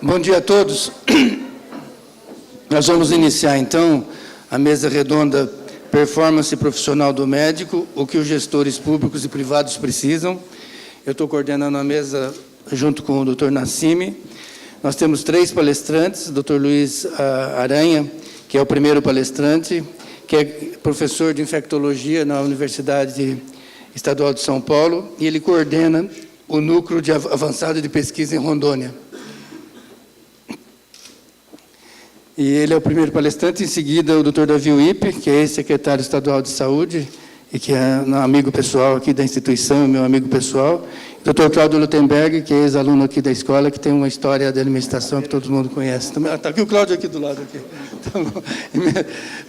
Bom dia a todos. Nós vamos iniciar, então, a mesa redonda Performance Profissional do Médico, o que os gestores públicos e privados precisam. Eu estou coordenando a mesa junto com o Dr. Nassimi. Nós temos 3 palestrantes, Dr. Luiz Aranha, que é o primeiro palestrante, que é professor de infectologia na Universidade Estadual de São Paulo, e ele coordena o núcleo de avançado de pesquisa em Rondônia. E ele é o primeiro palestrante. Em seguida, o Dr. Davi Uip, que é ex-secretário estadual de saúde e que é um amigo pessoal aqui da instituição, meu amigo pessoal. O Dr. Cláudio Lutemberg, que é ex-aluno aqui da escola, que tem uma história de alimentação que todo mundo conhece. Está aqui o Cláudio aqui do lado. Aqui. Então,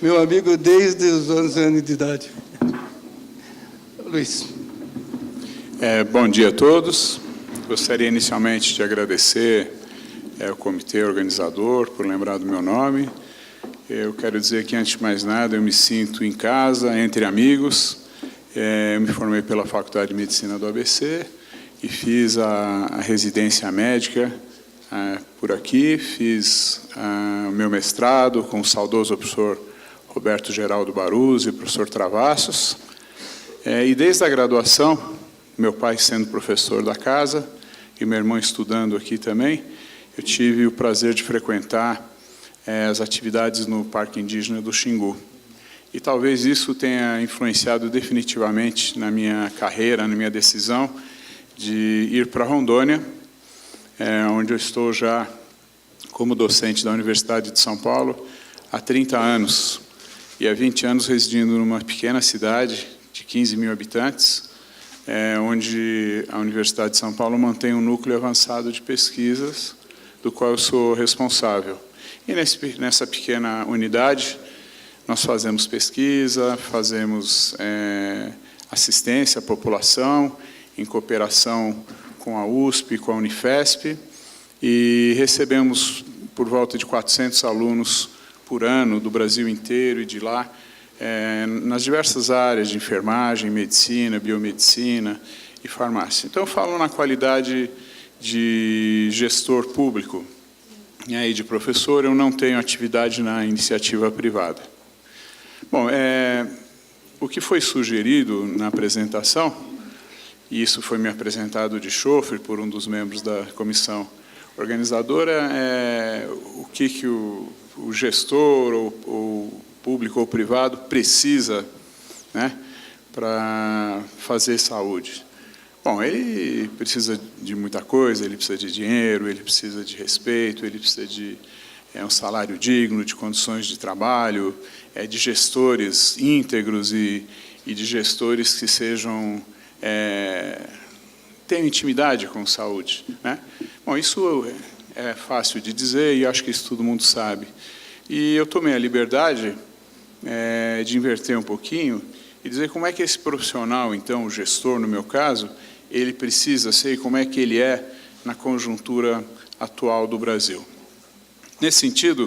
meu amigo desde os 11 anos de idade. Luiz. Bom dia a todos. Gostaria inicialmente de agradecer ao comitê organizador por lembrar do meu nome. Eu quero dizer que, antes de mais nada, eu me sinto em casa, entre amigos. Eu me formei pela Faculdade de Medicina do ABC e fiz a residência médica por aqui. Fiz o meu mestrado com o saudoso professor Roberto Geraldo Baruzzi e o professor Travassos. E desde a graduação, meu pai sendo professor da casa e meu irmão estudando aqui também, eu tive o prazer de frequentar as atividades no Parque Indígena do Xingu. E talvez isso tenha influenciado definitivamente na minha carreira, na minha decisão de ir para Rondônia, onde eu estou já como docente da Universidade de São Paulo há 30 anos. E há 20 anos residindo numa pequena cidade de 15 mil habitantes, onde a Universidade de São Paulo mantém um núcleo avançado de pesquisas, do qual eu sou responsável. E nessa pequena unidade, nós fazemos pesquisa, fazemos assistência à população, em cooperação com a USP, com a Unifesp, e recebemos por volta de 400 alunos por ano, do Brasil inteiro e de lá, nas diversas áreas de enfermagem, medicina, biomedicina e farmácia. Então, eu falo na qualidade de gestor público e de professor. Eu não tenho atividade na iniciativa privada. Bom, o que foi sugerido na apresentação, e isso foi me apresentado de chofre por um dos membros da comissão organizadora, o que o gestor, ou público ou privado, precisa, né, para fazer saúde. Bom, ele precisa de muita coisa, ele precisa de dinheiro, ele precisa de respeito, ele precisa de um salário digno, de condições de trabalho, de gestores íntegros e de gestores que sejam tenham intimidade com saúde, né? Bom, isso é fácil de dizer e acho que isso todo mundo sabe. E eu tomei a liberdade de inverter um pouquinho e dizer como é que esse profissional, então, o gestor, no meu caso, ele precisa ser e como é que ele é na conjuntura atual do Brasil. Nesse sentido,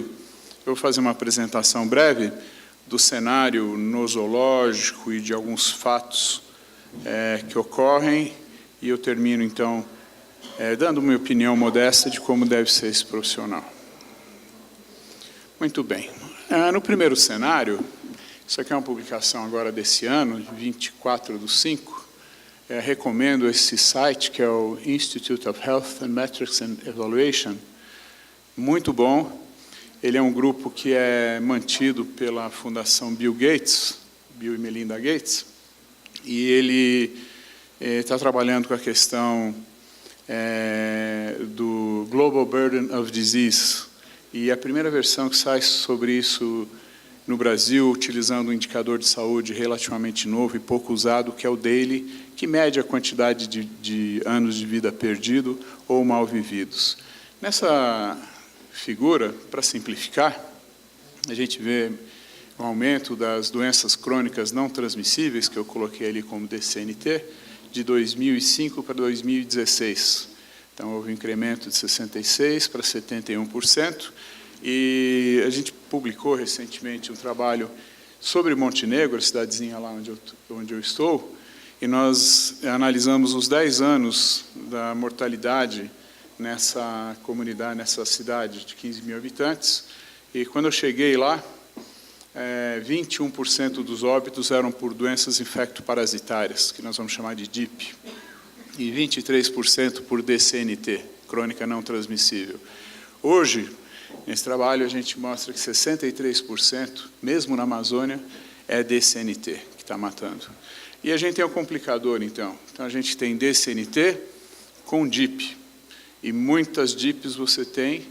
eu vou fazer uma apresentação breve do cenário nosológico e de alguns fatos que ocorrem, e eu termino, então, dando minha opinião modesta de como deve ser esse profissional. Muito bem. No primeiro cenário, isso aqui é uma publicação agora desse ano, de 24/5, recomendo esse site, que é o Institute of Health and Metrics and Evaluation, muito bom. Ele é um grupo que é mantido pela Fundação Bill Gates, Bill e Melinda Gates, e ele está trabalhando com a questão do Global Burden of Disease, e a primeira versão que sai sobre isso no Brasil, utilizando um indicador de saúde relativamente novo e pouco usado, que é o DAILY, que mede a quantidade de anos de vida perdido ou mal vividos. Nessa figura, para simplificar, a gente vê o aumento das doenças crônicas não transmissíveis, que eu coloquei ali como DCNT, de 2005 para 2016. Então, houve um incremento de 66% para 71%, e a gente publicou recentemente um trabalho sobre Montenegro, a cidadezinha lá onde eu estou, e nós analisamos os 10 anos da mortalidade nessa comunidade, nessa cidade de 15 mil habitantes, e quando eu cheguei lá, 21% dos óbitos eram por doenças infectoparasitárias, que nós vamos chamar de DIP, e 23% por DCNT, crônica não transmissível. Hoje, nesse trabalho, a gente mostra que 63%, mesmo na Amazônia, é DCNT que está matando. E a gente tem um complicador, então. Então, a gente tem DCNT com DIP. E muitas DIPs você tem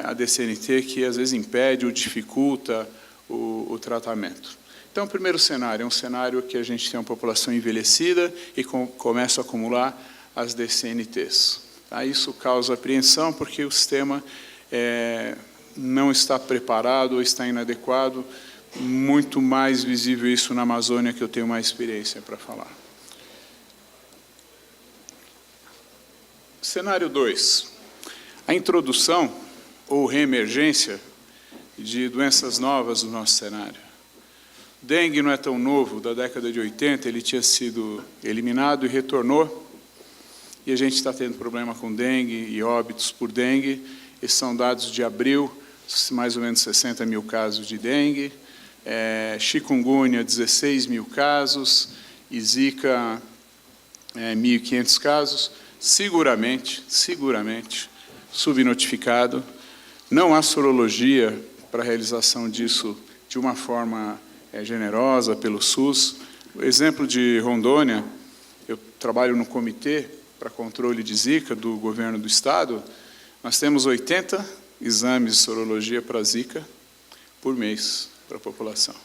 a DCNT que, às vezes, impede ou dificulta o tratamento. Então, o primeiro cenário é um cenário que a gente tem uma população envelhecida e começa a acumular as DCNTs. Tá? Isso causa apreensão porque o sistema não está preparado ou está inadequado. Muito mais visível isso na Amazônia, que eu tenho mais experiência para falar. Cenário 2. A introdução ou reemergência de doenças novas no nosso cenário. Dengue não é tão novo, da década de 80, ele tinha sido eliminado e retornou, e a gente está tendo problema com dengue e óbitos por dengue. Esses são dados de abril, mais ou menos 60 mil casos de dengue, chikungunya, 16 mil casos, e Zika, 1.500 casos, seguramente, subnotificado. Não há sorologia para a realização disso de uma forma generosa pelo SUS. O exemplo de Rondônia, eu trabalho no comitê para controle de Zika do governo do estado, nós temos 80 exames de sorologia para Zika por mês para a população.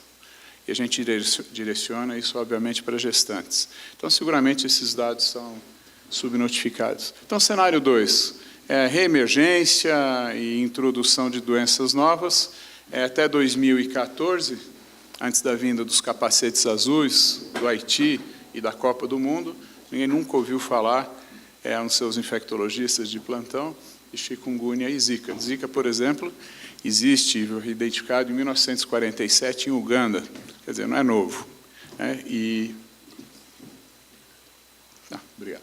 E a gente direciona isso, obviamente, para gestantes. Então, seguramente, esses dados são subnotificados. Então, cenário 2, reemergência e introdução de doenças novas. Até 2014, antes da vinda dos capacetes azuis, do Haiti e da Copa do Mundo, ninguém nunca ouviu falar, nos seus infectologistas de plantão, de chikungunya e Zika. Zika, por exemplo, existe, identificado em 1947 em Uganda, quer dizer, não é novo. Obrigado.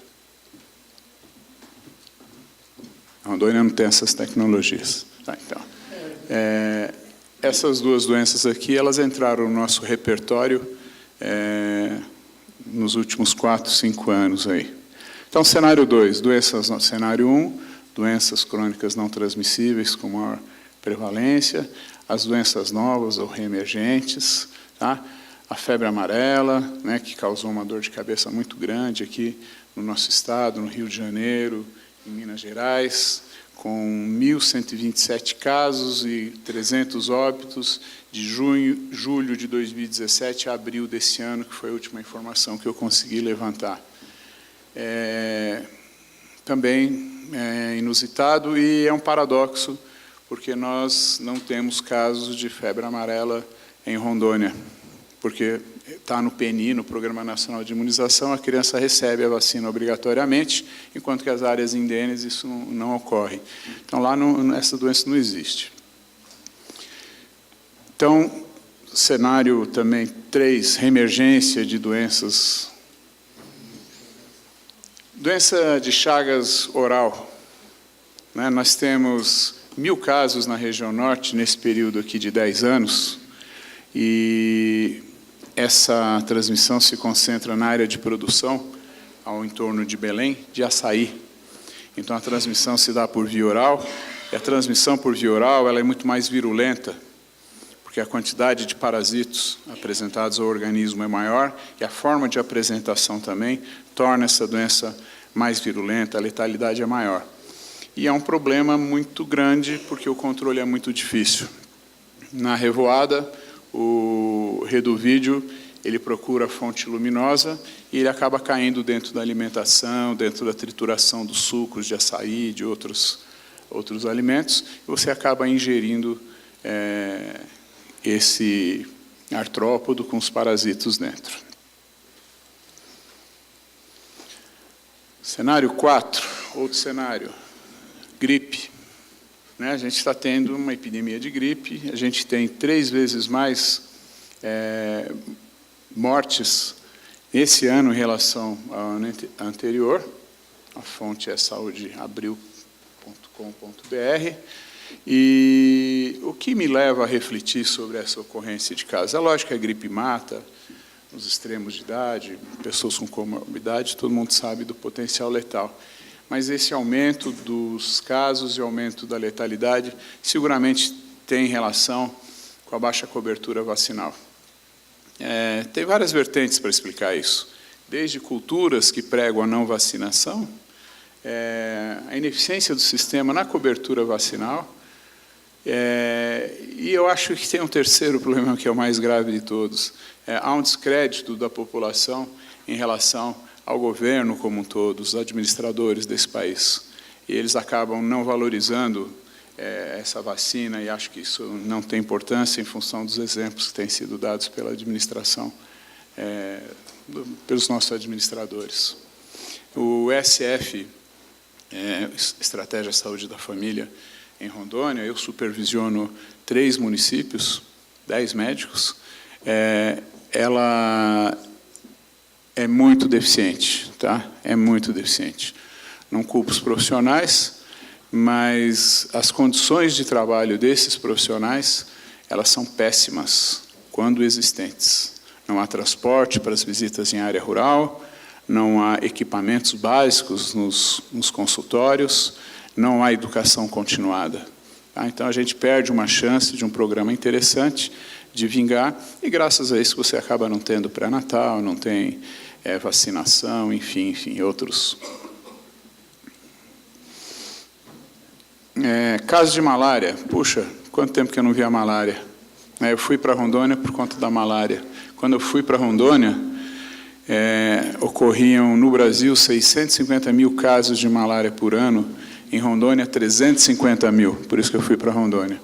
A Rondônia não tem essas tecnologias. Então, essas duas doenças aqui, elas entraram no nosso repertório nos últimos 4, 5 anos aí. Então, cenário 2, cenário 1, doenças crônicas não transmissíveis com maior prevalência, as doenças novas ou reemergentes, tá? A febre amarela, que causou uma dor de cabeça muito grande aqui no nosso estado, no Rio de Janeiro, em Minas Gerais, com 1.127 casos e 300 óbitos de julho de 2017 a abril desse ano, que foi a última informação que eu consegui levantar. Também inusitado e é um paradoxo, porque nós não temos casos de febre amarela em Rondônia, porque está no PNI, no Programa Nacional de Imunização, a criança recebe a vacina obrigatoriamente, enquanto que as áreas indênes isso não ocorre. Então, lá essa doença não existe. Então, cenário também 3, reemergência de doenças. Doença de Chagas oral. Nós temos 1.000 casos na região norte, nesse período aqui de 10 anos, e essa transmissão se concentra na área de produção, ao entorno de Belém, de açaí. Então, a transmissão se dá por via oral, e a transmissão por via oral ela é muito mais virulenta, porque a quantidade de parasitos apresentados ao organismo é maior, e a forma de apresentação também torna essa doença mais virulenta, a letalidade é maior. E é um problema muito grande, porque o controle é muito difícil. Na revoada, o reduvídeo, ele procura fonte luminosa e ele acaba caindo dentro da alimentação, dentro da trituração dos sucos de açaí, de outros alimentos, e você acaba ingerindo esse artrópodo com os parasitos dentro. Cenário 4, outro cenário, gripe. A gente está tendo uma epidemia de gripe, a gente tem 3 vezes mais mortes esse ano em relação ao ano anterior, A fonte é saudeabril.com.br. E o que me leva a refletir sobre essa ocorrência de casos? É lógico que a gripe mata, nos extremos de idade, pessoas com comorbidade, todo mundo sabe do potencial letal. Mas esse aumento dos casos e aumento da letalidade seguramente tem relação com a baixa cobertura vacinal. Tem várias vertentes para explicar isso. Desde culturas que pregam a não vacinação, a ineficiência do sistema na cobertura vacinal, e eu acho que tem um terceiro problema, que é o mais grave de todos. Há um descrédito da população em relação ao governo como um todo, os administradores desse país. E eles acabam não valorizando essa vacina, e acho que isso não tem importância em função dos exemplos que têm sido dados pela administração, pelos nossos administradores. O SF, Estratégia Saúde da Família, em Rondônia, eu supervisiono 3 municípios, 10 médicos, ela é muito deficiente, tá? É muito deficiente. Não culpo os profissionais, mas as condições de trabalho desses profissionais, elas são péssimas, quando existentes. Não há transporte para as visitas em área rural, não há equipamentos básicos nos consultórios, não há educação continuada. Tá? Então, a gente perde uma chance de um programa interessante de vingar, e graças a isso você acaba não tendo pré-natal, não tem vacinação, enfim, outros. Caso de malária. Puxa, quanto tempo que eu não via malária? Eu fui para Rondônia por conta da malária. Quando eu fui para Rondônia, ocorriam no Brasil 650 mil casos de malária por ano, em Rondônia 350 mil, por isso que eu fui para Rondônia.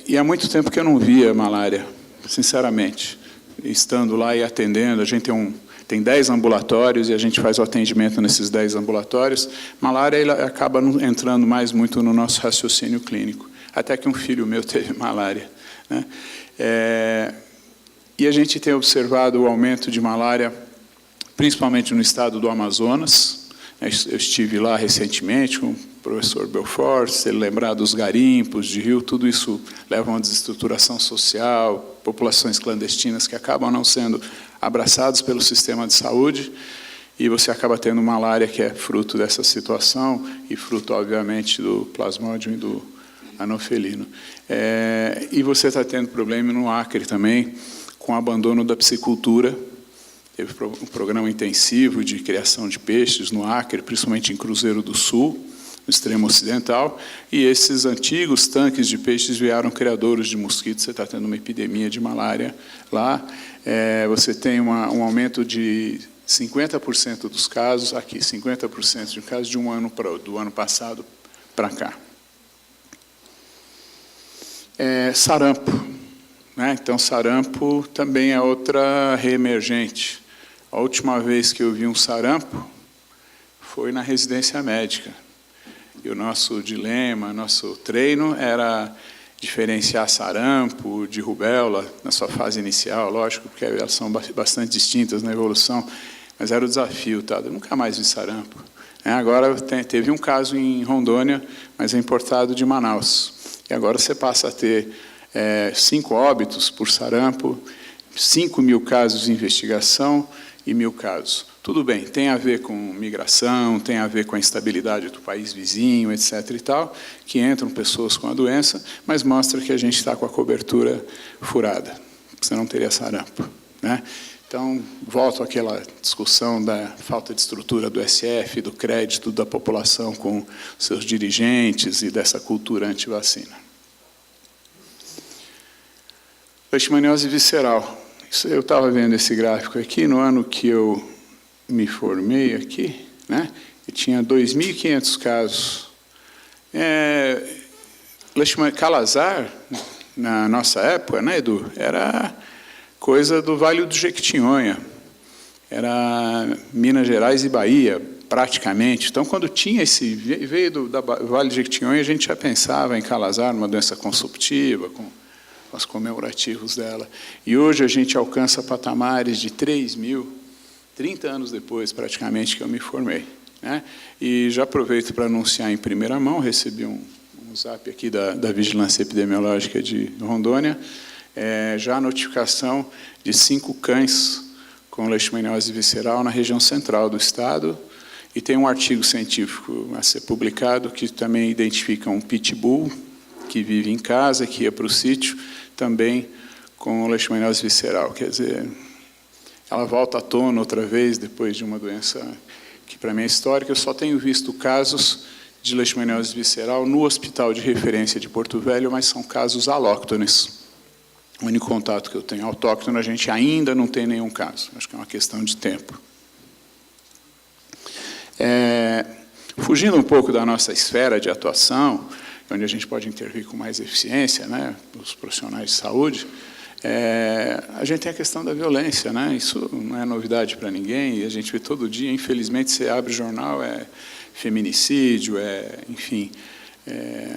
E há muito tempo que eu não via malária, sinceramente. Estando lá e atendendo, a gente tem 10 ambulatórios e a gente faz o atendimento nesses 10 ambulatórios. Malária ela acaba entrando muito no nosso raciocínio clínico, até que um filho meu teve malária, né? E a gente tem observado o aumento de malária, principalmente no estado do Amazonas. Eu estive lá recentemente com o professor Belfort, se ele lembrar dos garimpos de rio, tudo isso leva a uma desestruturação social, populações clandestinas que acabam não sendo abraçados pelo sistema de saúde, e você acaba tendo malária, que é fruto dessa situação, e fruto, obviamente, do plasmódio e do anofelino. E você está tendo problema no Acre também, com o abandono da piscicultura. Teve um programa intensivo de criação de peixes no Acre, principalmente em Cruzeiro do Sul, no extremo ocidental, e esses antigos tanques de peixes viraram criadouros de mosquitos. Você está tendo uma epidemia de malária lá. Você tem um aumento de 50% dos casos, aqui, 50% de casos do ano passado para cá. Sarampo. Né? Então, sarampo também é outra reemergente. A última vez que eu vi um sarampo foi na residência médica. E o nosso dilema, nosso treino era diferenciar sarampo de rubéola na sua fase inicial, lógico, porque elas são bastante distintas na evolução, mas era o desafio, tá? Eu nunca mais vi sarampo. Agora teve um caso em Rondônia, mas é importado de Manaus. E agora você passa a ter 5 óbitos por sarampo, 5.000 casos de investigação e 1.000 casos. Tudo bem, tem a ver com migração, tem a ver com a instabilidade do país vizinho, etc. e tal, que entram pessoas com a doença, mas mostra que a gente está com a cobertura furada, você não teria sarampo, né? Então, volto àquela discussão da falta de estrutura do SF, do crédito da população com seus dirigentes e dessa cultura anti-vacina. Leishmaniose visceral. Eu estava vendo esse gráfico aqui, no ano que eu me formei aqui, né? Eu tinha 2.500 casos. Calazar, na nossa época, né, Edu, era coisa do Vale do Jequitinhonha. Era Minas Gerais e Bahia, praticamente. Então, quando tinha veio do Vale do Jequitinhonha, a gente já pensava em Calazar, uma doença consumptiva, com os comemorativos dela. E hoje a gente alcança patamares de 3.000 30 anos depois, praticamente, que eu me formei, né? E já aproveito para anunciar em primeira mão, recebi um zap aqui da Vigilância Epidemiológica de Rondônia, já a notificação de 5 cães com leishmaniose visceral na região central do estado, e tem um artigo científico a ser publicado que também identifica um pitbull que vive em casa, que ia para o sítio, também com leishmaniose visceral. Quer dizer, ela volta à tona outra vez depois de uma doença que, para mim, é histórica. Eu só tenho visto casos de leishmaniose visceral no hospital de referência de Porto Velho, mas são casos alóctones. O único contato que eu tenho autóctone, a gente ainda não tem nenhum caso. Acho que é uma questão de tempo. Fugindo um pouco da nossa esfera de atuação, onde a gente pode intervir com mais eficiência, né, os profissionais de saúde, a gente tem a questão da violência, né? Isso não é novidade para ninguém, e a gente vê todo dia, infelizmente, você abre o jornal, feminicídio, enfim,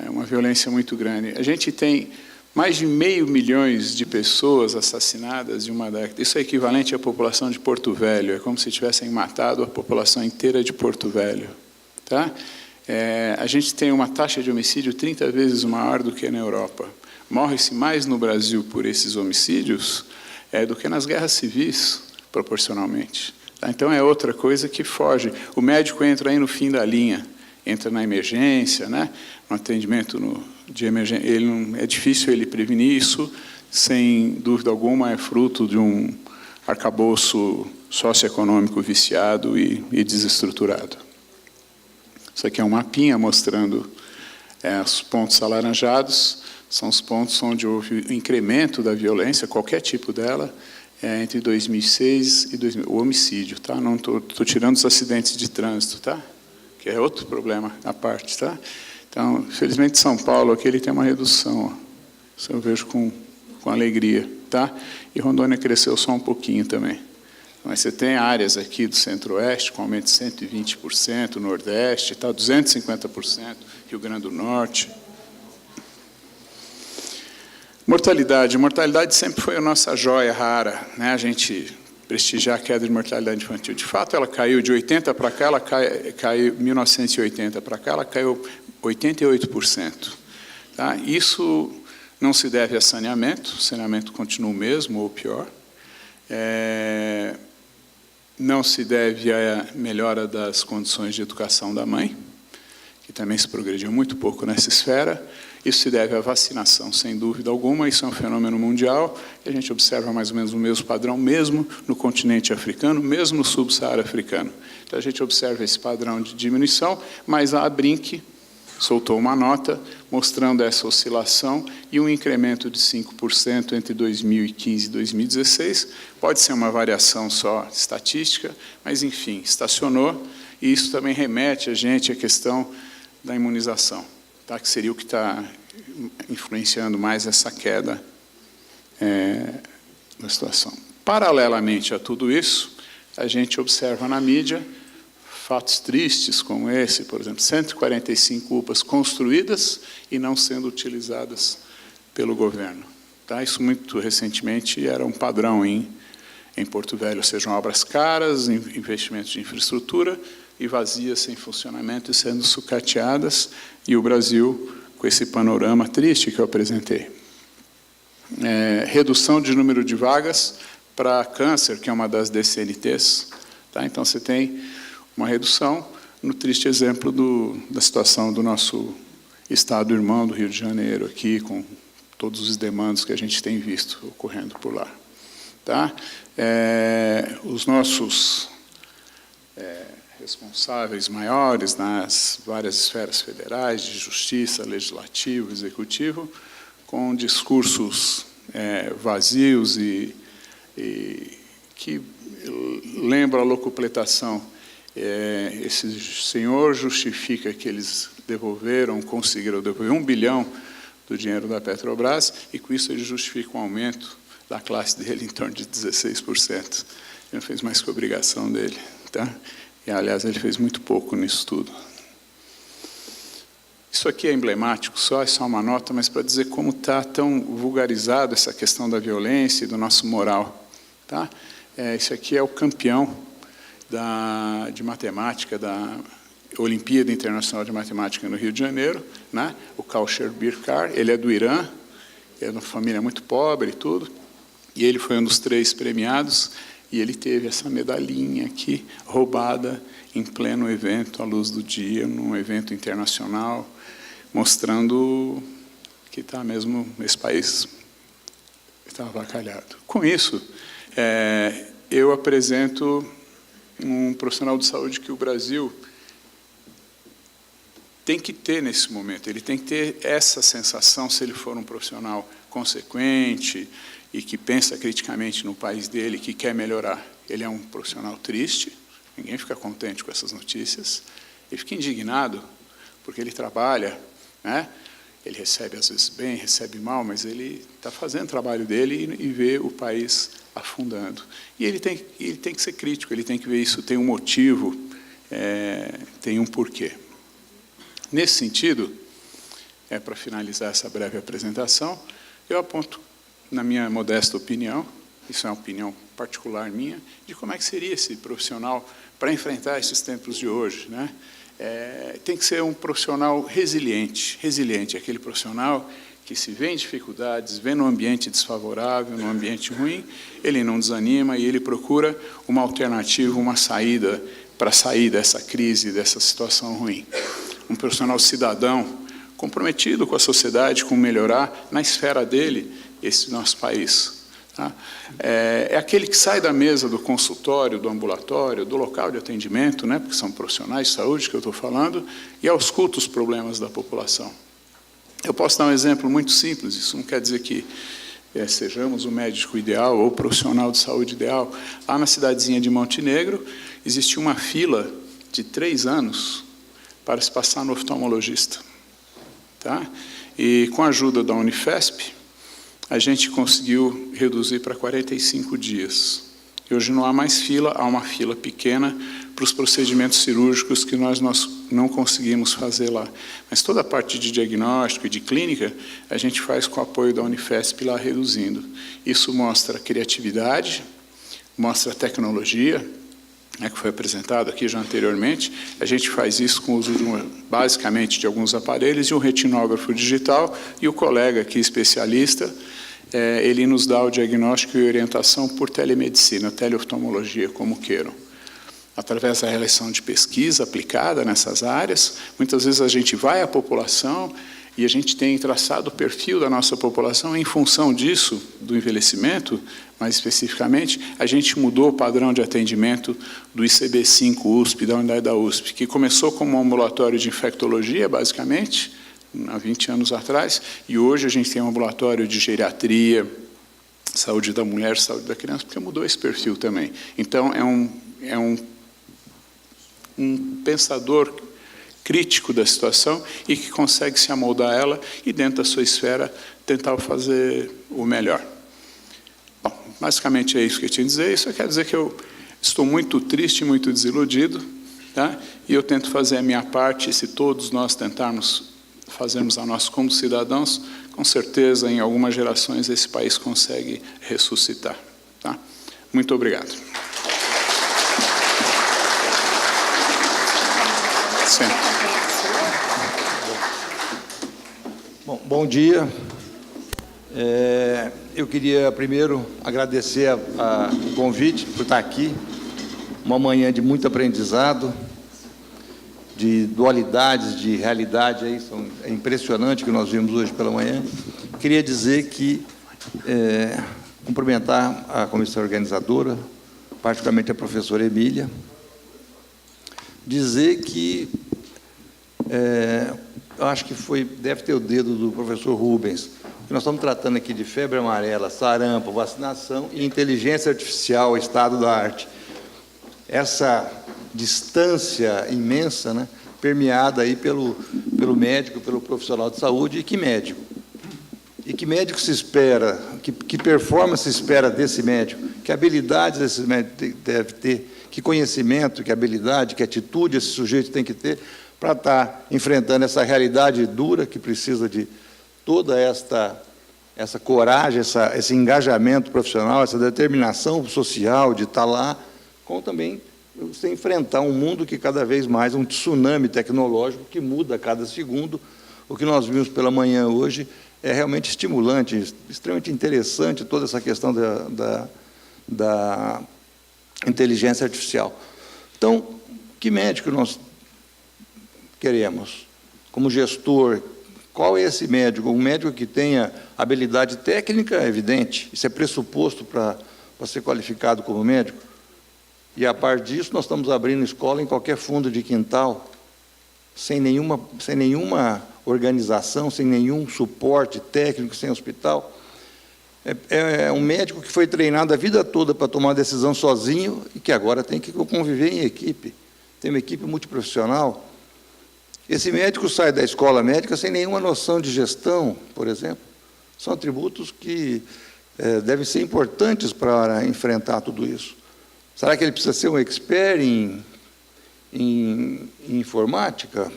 uma violência muito grande. A gente tem mais de 500 mil de pessoas assassinadas em uma década. Isso é equivalente à população de Porto Velho, é como se tivessem matado a população inteira de Porto Velho. Tá? A gente tem uma taxa de homicídio 30 vezes maior do que na Europa. Morre-se mais no Brasil por esses homicídios do que nas guerras civis, proporcionalmente. Tá? Então, é outra coisa que foge. O médico entra aí no fim da linha, entra na emergência, né? No atendimento de emergência. É difícil ele prevenir isso, sem dúvida alguma, é fruto de um arcabouço socioeconômico viciado e desestruturado. Isso aqui é um mapinha mostrando os pontos alaranjados, são os pontos onde houve o incremento da violência, qualquer tipo dela, entre 2006 e 2000. O homicídio, tá? Não estou tirando os acidentes de trânsito, tá? Que é outro problema à parte, tá? Então, felizmente, São Paulo aqui ele tem uma redução, ó. Isso eu vejo com alegria, tá? E Rondônia cresceu só um pouquinho também. Mas você tem áreas aqui do Centro-Oeste com aumento de 120%, Nordeste, tá, 250%, Rio Grande do Norte. Mortalidade. Mortalidade sempre foi a nossa joia rara, né? A gente prestigiar a queda de mortalidade infantil. De fato, ela caiu de 80 para cá, ela caiu 1980 para cá, ela caiu 88%. Tá? Isso não se deve a saneamento, o saneamento continua o mesmo ou pior. Não se deve à melhora das condições de educação da mãe, que também se progrediu muito pouco nessa esfera. Isso se deve à vacinação, sem dúvida alguma. Isso é um fenômeno mundial, e a gente observa mais ou menos o mesmo padrão, mesmo no continente africano, mesmo no subsaara africano. Então, a gente observa esse padrão de diminuição, mas a Abrinq soltou uma nota mostrando essa oscilação e um incremento de 5% entre 2015 e 2016. Pode ser uma variação só estatística, mas, enfim, estacionou, e isso também remete a gente à questão da imunização, tá? Que seria o que está influenciando mais essa queda da situação. Paralelamente a tudo isso, a gente observa na mídia fatos tristes como esse, por exemplo, 145 UPAs construídas e não sendo utilizadas pelo governo. Tá? Isso muito recentemente era um padrão em Porto Velho, ou seja, obras caras, investimentos de infraestrutura e vazias sem funcionamento e sendo sucateadas, e o Brasil com esse panorama triste que eu apresentei. Redução de número de vagas para câncer, que é uma das DCNTs. Tá? Então, você tem uma redução, no triste exemplo da situação do nosso estado irmão do Rio de Janeiro, aqui, com todos os demandos que a gente tem visto ocorrendo por lá. Tá? Os nossos responsáveis maiores nas várias esferas federais, de justiça, legislativo, executivo, com discursos vazios e que lembram a locupletação. Esse senhor justifica que eles conseguiram devolver 1 bilhão do dinheiro da Petrobras, e com isso ele justifica um aumento da classe dele em torno de 16%. Ele não fez mais que a obrigação dele. Tá? E, aliás, ele fez muito pouco nisso tudo. Isso aqui é emblemático, isso é só uma nota, mas para dizer como está tão vulgarizado essa questão da violência e do nosso moral. Tá? Esse aqui é o campeão de matemática da Olimpíada Internacional de Matemática no Rio de Janeiro, né? O Kaushal Birkar, ele é do Irã, é de uma família muito pobre e tudo, e ele foi um dos 3 premiados, e ele teve essa medalhinha aqui, roubada em pleno evento, à luz do dia, num evento internacional, mostrando que está mesmo esse país está avacalhado. Com isso, eu apresento um profissional de saúde que o Brasil tem que ter nesse momento. Ele tem que ter essa sensação, se ele for um profissional consequente e que pensa criticamente no país dele, que quer melhorar. Ele é um profissional triste, ninguém fica contente com essas notícias, ele fica indignado, porque ele trabalha, né? Ele recebe às vezes bem, recebe mal, mas ele está fazendo o trabalho dele e vê o país afundando. E ele tem que ser crítico, ele tem que ver isso, tem um motivo, tem um porquê. Nesse sentido, para finalizar essa breve apresentação, eu aponto, na minha modesta opinião, isso é uma opinião particular minha, de como é que seria esse profissional para enfrentar esses tempos de hoje, né? Tem que ser um profissional resiliente, aquele profissional que se vê em dificuldades, vê num ambiente desfavorável, num ambiente ruim, ele não desanima e ele procura uma alternativa, uma saída para sair dessa crise, dessa situação ruim. Um profissional cidadão comprometido com a sociedade, com melhorar na esfera dele esse nosso país. Tá? É aquele que sai da mesa do consultório, do ambulatório, do local de atendimento, né, porque são profissionais de saúde que eu estou falando, e ausculta os problemas da população. Eu posso dar um exemplo muito simples, isso não quer dizer que sejamos o médico ideal ou o profissional de saúde ideal. Lá na cidadezinha de Montenegro, existia uma fila de 3 anos para se passar no oftalmologista. Tá? E com a ajuda da Unifesp, a gente conseguiu reduzir para 45 dias. E hoje não há mais fila, há uma fila pequena para os procedimentos cirúrgicos que nós não conseguimos fazer lá. Mas toda a parte de diagnóstico e de clínica, a gente faz com o apoio da Unifesp lá reduzindo. Isso mostra criatividade, mostra tecnologia, né, que foi apresentado aqui já anteriormente. A gente faz isso com o uso basicamente de alguns aparelhos e um retinógrafo digital, e o colega aqui, especialista, ele nos dá o diagnóstico e orientação por telemedicina, teleoftalmologia, como queiram. Através da relação de pesquisa aplicada nessas áreas, muitas vezes a gente vai à população e a gente tem traçado o perfil da nossa população em função disso, do envelhecimento, mais especificamente, a gente mudou o padrão de atendimento do ICB5 USP, da unidade da USP, que começou como um ambulatório de infectologia, basicamente, há 20 anos atrás, e hoje a gente tem um ambulatório de geriatria, saúde da mulher, saúde da criança, porque mudou esse perfil também. Então, é um pensador crítico da situação e que consegue se amoldar a ela e, dentro da sua esfera, tentar fazer o melhor. Bom, basicamente é isso que eu tinha a dizer. Isso quer dizer que eu estou muito triste, muito desiludido, tá? E eu tento fazer a minha parte, e se todos nós fazermos a nossa como cidadãos, com certeza, em algumas gerações, esse país consegue ressuscitar. Tá? Muito obrigado. Sim. Bom dia. Eu queria primeiro agradecer o convite por estar aqui, uma manhã de muito aprendizado, de dualidades, de realidade, é impressionante o que nós vimos hoje pela manhã. Queria dizer que, cumprimentar a comissão organizadora, particularmente a professora Emília, dizer que eu acho que deve ter o dedo do professor Rubens, que nós estamos tratando aqui de febre amarela, sarampo, vacinação e inteligência artificial, estado da arte. Essa distância imensa, né, permeada aí pelo médico, pelo profissional de saúde, e que médico? E que médico se espera, que performance se espera desse médico? Que habilidades esse médico deve ter? Que conhecimento, que habilidade, que atitude esse sujeito tem que ter para estar enfrentando essa realidade dura que precisa de toda essa coragem, esse engajamento profissional, essa determinação social de estar lá, com também você enfrentar um mundo que cada vez mais é um tsunami tecnológico que muda a cada segundo. O que nós vimos pela manhã hoje é realmente estimulante, extremamente interessante toda essa questão da inteligência artificial. Então, que médico nós queremos? Como gestor, qual é esse médico? Um médico que tenha habilidade técnica, é evidente, isso é pressuposto para ser qualificado como médico. E, a par disso, nós estamos abrindo escola em qualquer fundo de quintal, sem nenhuma organização, sem nenhum suporte técnico, sem hospital. É um médico que foi treinado a vida toda para tomar decisão sozinho e que agora tem que conviver em equipe. Tem uma equipe multiprofissional. Esse médico sai da escola médica sem nenhuma noção de gestão, por exemplo. São atributos que devem ser importantes para enfrentar tudo isso. Será que ele precisa ser um expert em informática?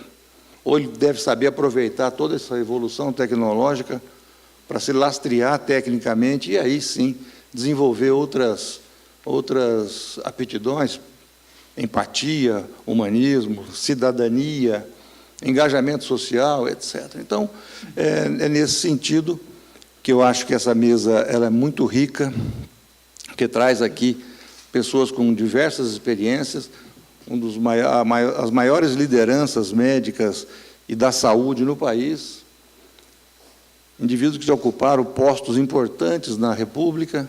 Ou ele deve saber aproveitar toda essa evolução tecnológica para se lastrear tecnicamente e aí sim desenvolver outras aptidões, empatia, humanismo, cidadania, engajamento social, etc. Então, é nesse sentido que eu acho que essa mesa ela é muito rica, que traz aqui pessoas com diversas experiências, as maiores lideranças médicas e da saúde no país, indivíduos que já ocuparam postos importantes na República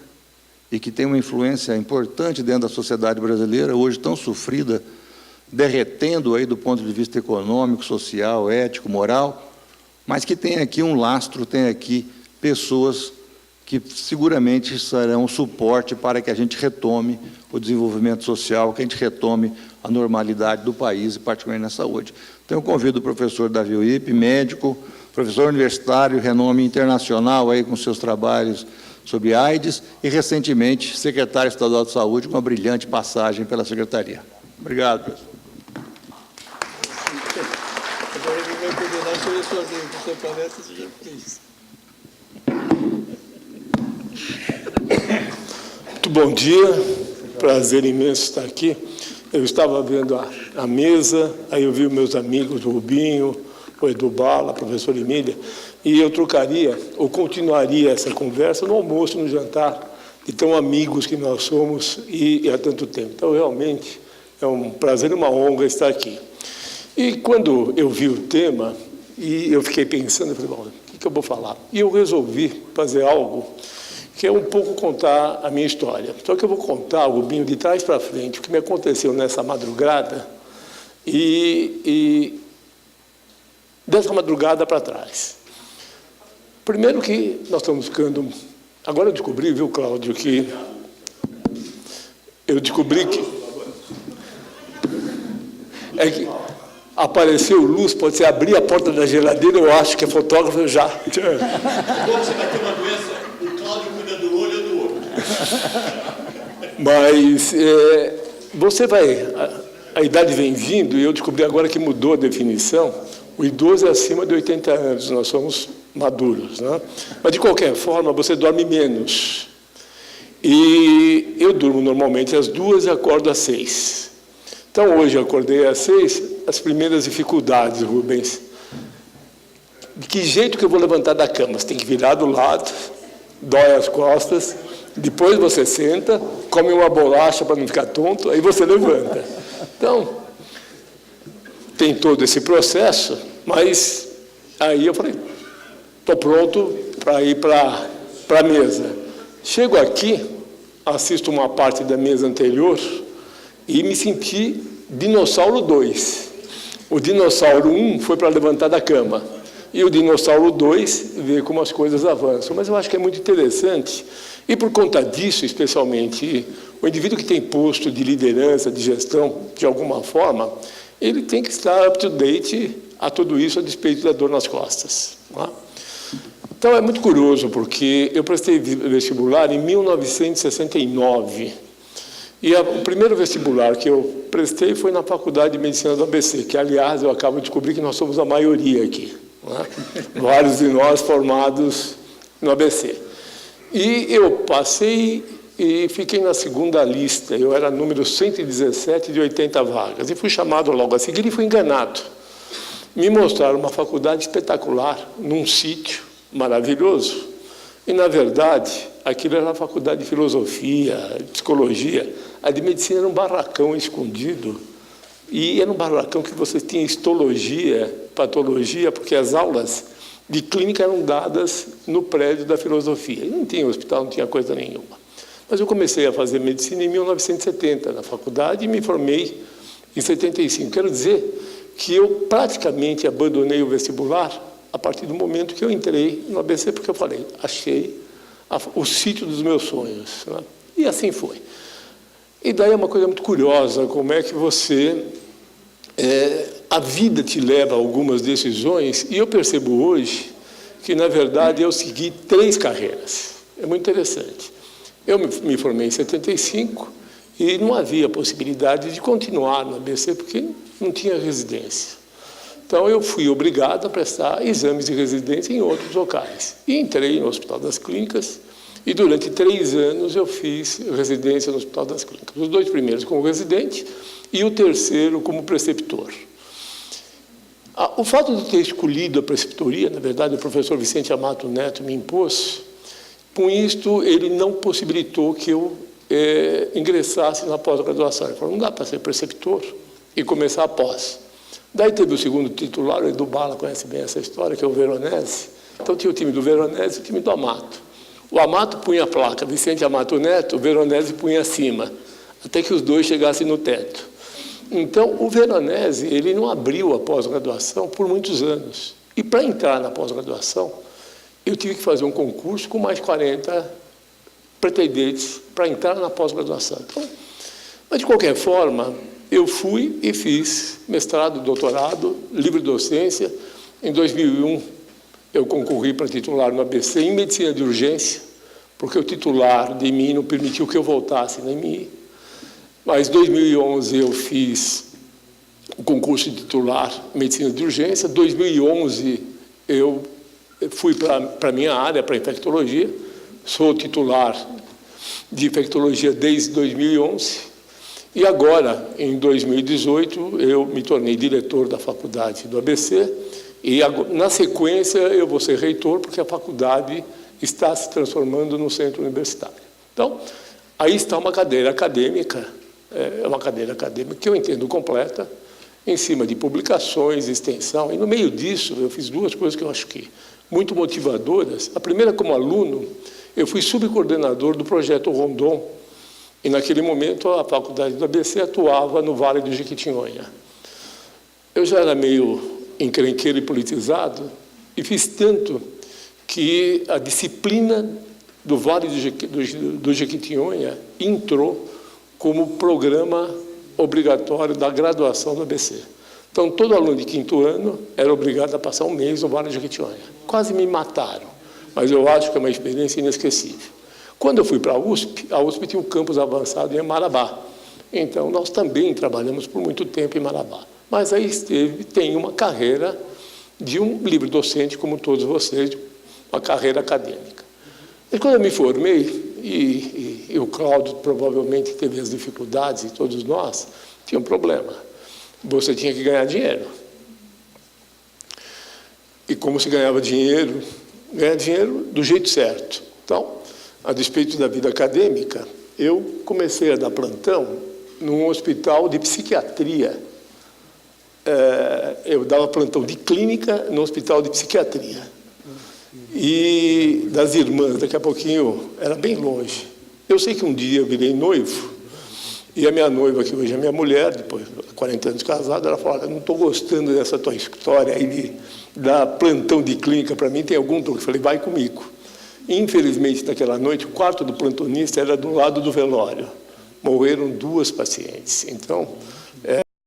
e que têm uma influência importante dentro da sociedade brasileira, hoje tão sofrida, derretendo aí do ponto de vista econômico, social, ético, moral, mas que tem aqui um lastro, tem aqui pessoas que seguramente serão suporte para que a gente retome o desenvolvimento social, que a gente retome a normalidade do país, e particularmente na saúde. Então, eu convido o professor Davi Uip, médico, professor universitário, renome internacional aí com seus trabalhos sobre AIDS, e, recentemente, secretário estadual de saúde, com uma brilhante passagem pela secretaria. Obrigado, professor. Agora ele vai coordenar sobre a sua palestra, você já fez. Muito bom dia, prazer imenso estar aqui. Eu estava vendo a mesa, aí eu vi os meus amigos, o Rubinho, o Edu Bala, a professora Emília, e eu trocaria, ou continuaria essa conversa no almoço, no jantar, de tão amigos que nós somos e há tanto tempo. Então, realmente, é um prazer e uma honra estar aqui. E quando eu vi o tema, e eu fiquei pensando, eu falei, bom, o que eu vou falar? E eu resolvi fazer algo que é um pouco contar a minha história. Só que eu vou contar, Rubinho, de trás para frente, o que me aconteceu nessa madrugada e dessa madrugada para trás. Primeiro que nós estamos ficando... Agora eu descobri, viu, Cláudio, que... Eu descobri que... É que apareceu luz, pode ser abrir a porta da geladeira, eu acho que é fotógrafo, já... Quando você vai ter uma doença, o Cláudio cuida do olho do outro. Mas você vai... A idade vem vindo, e eu descobri agora que mudou a definição. O idoso é acima de 80 anos, nós somos maduros, né? Mas, de qualquer forma, você dorme menos. E eu durmo normalmente às 2 e acordo às 6. Então, hoje eu acordei às 6, as primeiras dificuldades, Rubens. De que jeito que eu vou levantar da cama? Você tem que virar do lado, dói as costas, depois você senta, come uma bolacha para não ficar tonto, aí você levanta. Então, tem todo esse processo, mas aí eu falei, estou pronto para ir para a mesa. Chego aqui, assisto uma parte da mesa anterior e me senti dinossauro 2. O dinossauro 1 foi para levantar da cama. E o dinossauro 2 vê como as coisas avançam. Mas eu acho que é muito interessante. E por conta disso, especialmente, o indivíduo que tem posto de liderança, de gestão, de alguma forma, ele tem que estar up-to-date a tudo isso a despeito da dor nas costas. Não é? Então, é muito curioso, porque eu prestei vestibular em 1969. E o primeiro vestibular que eu prestei foi na Faculdade de Medicina do ABC, que, aliás, eu acabo de descobrir que nós somos a maioria aqui. Não é? Vários de nós formados no ABC. E eu passei e fiquei na segunda lista. Eu era número 117 de 80 vagas. E fui chamado logo a seguir e fui enganado. Me mostraram uma faculdade espetacular, num sítio maravilhoso. E, na verdade, aquilo era a faculdade de filosofia, de psicologia. A de medicina era um barracão escondido. E era um barracão que você tinha histologia, patologia, porque as aulas de clínica eram dadas no prédio da filosofia. E não tinha hospital, não tinha coisa nenhuma. Mas eu comecei a fazer medicina em 1970, na faculdade, e me formei em 75. Quero dizer que eu praticamente abandonei o vestibular a partir do momento que eu entrei no ABC, porque eu falei, achei o sítio dos meus sonhos. Né? E assim foi. E daí é uma coisa muito curiosa, como é que você... a vida te leva a algumas decisões, e eu percebo hoje que, na verdade, eu segui 3 carreiras. É muito interessante. Eu me formei em 75 e não havia possibilidade de continuar no ABC, porque não tinha residência. Então, eu fui obrigado a prestar exames de residência em outros locais. E entrei no Hospital das Clínicas, e durante 3 anos eu fiz residência no Hospital das Clínicas. Os 2 primeiros como residente e o terceiro como preceptor. O fato de ter escolhido a preceptoria, na verdade, o professor Vicente Amato Neto me impôs, com isto ele não possibilitou que eu ingressasse na pós-graduação. Ele falou, não dá para ser preceptor e começar a pós. Daí teve o segundo titular, o Edu Bala conhece bem essa história, que é o Veronese. Então tinha o time do Veronese e o time do Amato. O Amato punha a placa, Vicente Amato Neto, o Veronese punha acima, até que os 2 chegassem no teto. Então, o Veronese, ele não abriu a pós-graduação por muitos anos. E para entrar na pós-graduação, eu tive que fazer um concurso com mais 40 pretendentes para entrar na pós-graduação. Então, mas, de qualquer forma, eu fui e fiz mestrado, doutorado, livre docência. Em 2001, eu concorri para titular no ABC em medicina de urgência, porque o titular de mim não permitiu que eu voltasse na MI. Mas em 2011 eu fiz o concurso de titular em medicina de urgência. Em 2011 eu fui para a minha área, para a infectologia. Sou titular de infectologia desde 2011. E agora, em 2018, eu me tornei diretor da faculdade do ABC. E, na sequência, eu vou ser reitor, porque a faculdade está se transformando no centro universitário. Então, aí está uma cadeira acadêmica, uma cadeira acadêmica que eu entendo completa, em cima de publicações, extensão. E, no meio disso, eu fiz 2 coisas que eu acho que muito motivadoras. A primeira, como aluno, eu fui subcoordenador do projeto Rondon, e, naquele momento, a faculdade do ABC atuava no Vale do Jequitinhonha. Eu já era meio encrenqueiro e politizado, e fiz tanto que a disciplina do Vale do Jequitinhonha entrou como programa obrigatório da graduação do ABC. Então, todo aluno de 5º ano era obrigado a passar um mês no Vale do Jequitinhonha. Quase me mataram, mas eu acho que é uma experiência inesquecível. Quando eu fui para a USP tinha um campus avançado em Marabá. Então, nós também trabalhamos por muito tempo em Marabá. Mas aí tem uma carreira de um livre docente, como todos vocês, uma carreira acadêmica. E quando eu me formei, e o Cláudio provavelmente teve as dificuldades, e todos nós, tinha um problema. Você tinha que ganhar dinheiro. E como se ganhava dinheiro? Ganhar dinheiro do jeito certo. Então, a despeito da vida acadêmica, eu comecei a dar plantão num hospital de psiquiatria. Eu dava plantão de clínica no hospital de psiquiatria. E das irmãs, daqui a pouquinho, era bem longe. Eu sei que um dia eu virei noivo, e a minha noiva, que hoje é minha mulher, depois de 40 anos de casado, ela falou, não estou gostando dessa tua história aí de dar plantão de clínica para mim, tem algum truque? Eu falei, vai comigo. Infelizmente, naquela noite, o quarto do plantonista era do lado do velório. Morreram 2 pacientes. Então,